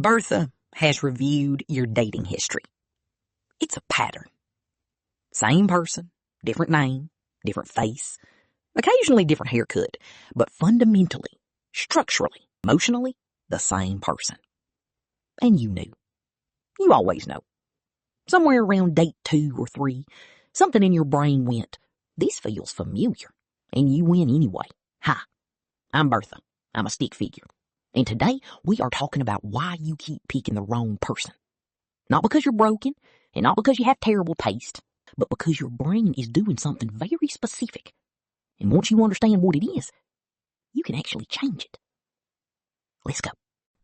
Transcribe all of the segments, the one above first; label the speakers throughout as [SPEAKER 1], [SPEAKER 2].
[SPEAKER 1] Bertha has reviewed your dating history. It's a pattern. Same person, different name, different face, occasionally different haircut, but fundamentally, structurally, emotionally, the same person. And you knew. You always know. Somewhere around date 2 or 3, something in your brain went, this feels familiar. And you went anyway. Hi, I'm Bertha. I'm a stick figure. And today we are talking about why you keep picking the wrong person. Not because you're broken, and not because you have terrible taste, but because your brain is doing something very specific. And once you understand what it is, you can actually change it. Let's go.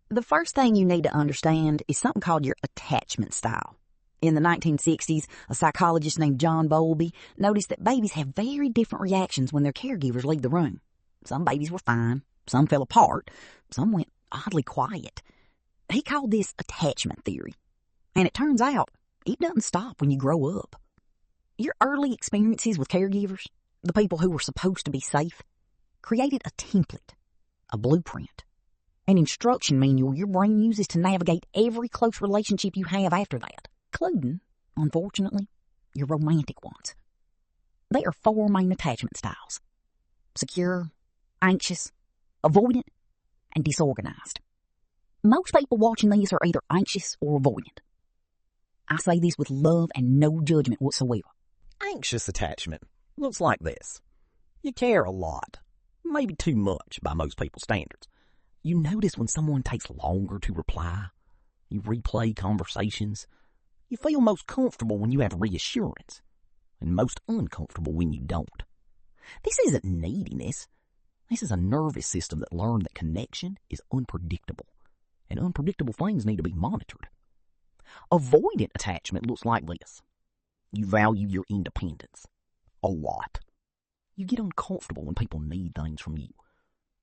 [SPEAKER 2] The first thing you need to understand is something called your attachment style. In the 1960s, a psychologist named John Bowlby noticed that babies have very different reactions when their caregivers leave the room. Some babies were fine, some fell apart, some went oddly quiet. He called this attachment theory. And it turns out, it doesn't stop when you grow up. Your early experiences with caregivers, the people who were supposed to be safe, created a template, a blueprint, an instruction manual your brain uses to navigate every close relationship you have after that, including, unfortunately, your romantic ones. There are 4 main attachment styles: secure, anxious, avoidant, and disorganized. Most people watching these are either anxious or avoidant. I say this with love and no judgment whatsoever.
[SPEAKER 3] Anxious attachment looks like this. You care a lot, maybe too much by most people's standards. You notice when someone takes longer to reply. You replay conversations. You feel most comfortable when you have reassurance, and most uncomfortable when you don't. This isn't neediness. This is a nervous system that learned that connection is unpredictable, and unpredictable things need to be monitored. Avoidant attachment looks like this. You value your independence a lot. You get uncomfortable when people need things from you.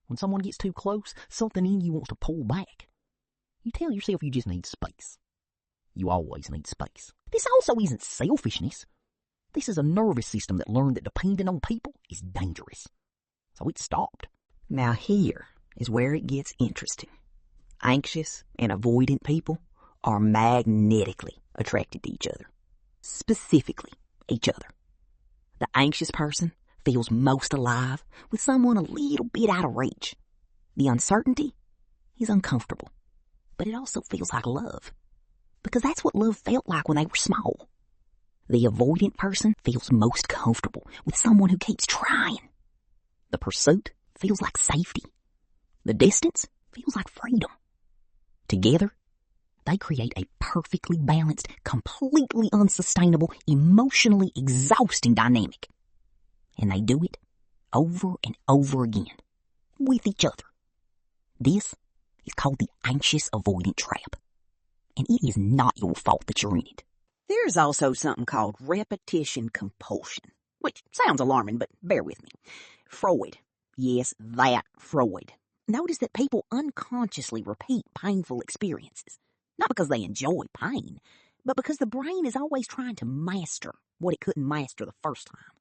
[SPEAKER 3] When someone gets too close, something in you wants to pull back. You tell yourself you just need space. You always need space. This also isn't selfishness. This is a nervous system that learned that depending on people is dangerous. So it stopped.
[SPEAKER 1] Now here is where it gets interesting. Anxious and avoidant people are magnetically attracted to each other. Specifically, each other. The anxious person feels most alive with someone a little bit out of reach. The uncertainty is uncomfortable, but it also feels like love, because that's what love felt like when they were small. The avoidant person feels most comfortable with someone who keeps trying. The pursuit feels like safety. The distance feels like freedom. Together, they create a perfectly balanced, completely unsustainable, emotionally exhausting dynamic. And they do it over and over again, with each other. This is called the anxious-avoidant trap. And it is not your fault that you're in it.
[SPEAKER 2] There's also something called repetition compulsion, which sounds alarming, but bear with me. Freud, yes, that Freud, noticed that people unconsciously repeat painful experiences, not because they enjoy pain, but because the brain is always trying to master what it couldn't master the first time.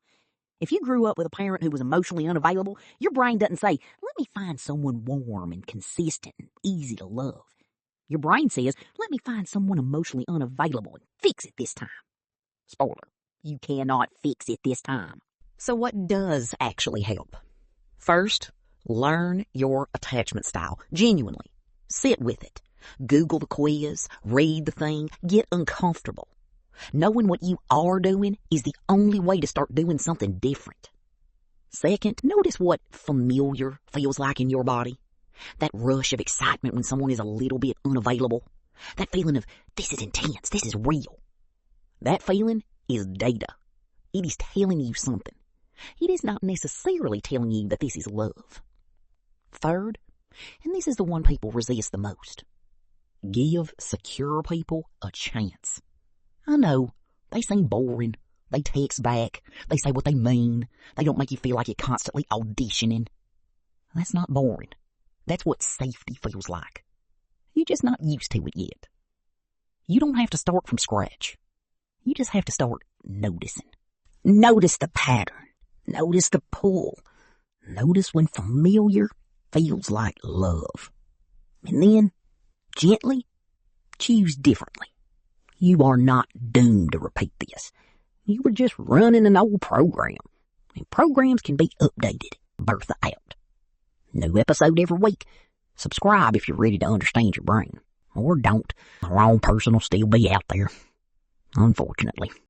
[SPEAKER 2] If you grew up with a parent who was emotionally unavailable, your brain doesn't say, let me find someone warm and consistent and easy to love. Your brain says, let me find someone emotionally unavailable and fix it this time. Spoiler, you cannot fix it this time. So what does actually help? First, learn your attachment style, genuinely. Sit with it. Google the quiz, read the thing, get uncomfortable. Knowing what you are doing is the only way to start doing something different. Second, notice what familiar feels like in your body. That rush of excitement when someone is a little bit unavailable. That feeling of, this is intense, this is real. That feeling is data. It is telling you something. It is not necessarily telling you that this is love. Third, and this is the one people resist the most, give secure people a chance. I know, they seem boring. They text back. They say what they mean. They don't make you feel like you're constantly auditioning. That's not boring. That's what safety feels like. You're just not used to it yet. You don't have to start from scratch. You just have to start noticing. Notice the pattern. Notice the pull. Notice when familiar feels like love. And then, gently, choose differently. You are not doomed to repeat this. You were just running an old program, and programs can be updated. Bertha out. New episode every week. Subscribe if you're ready to understand your brain. Or don't. The wrong person will still be out there. Unfortunately.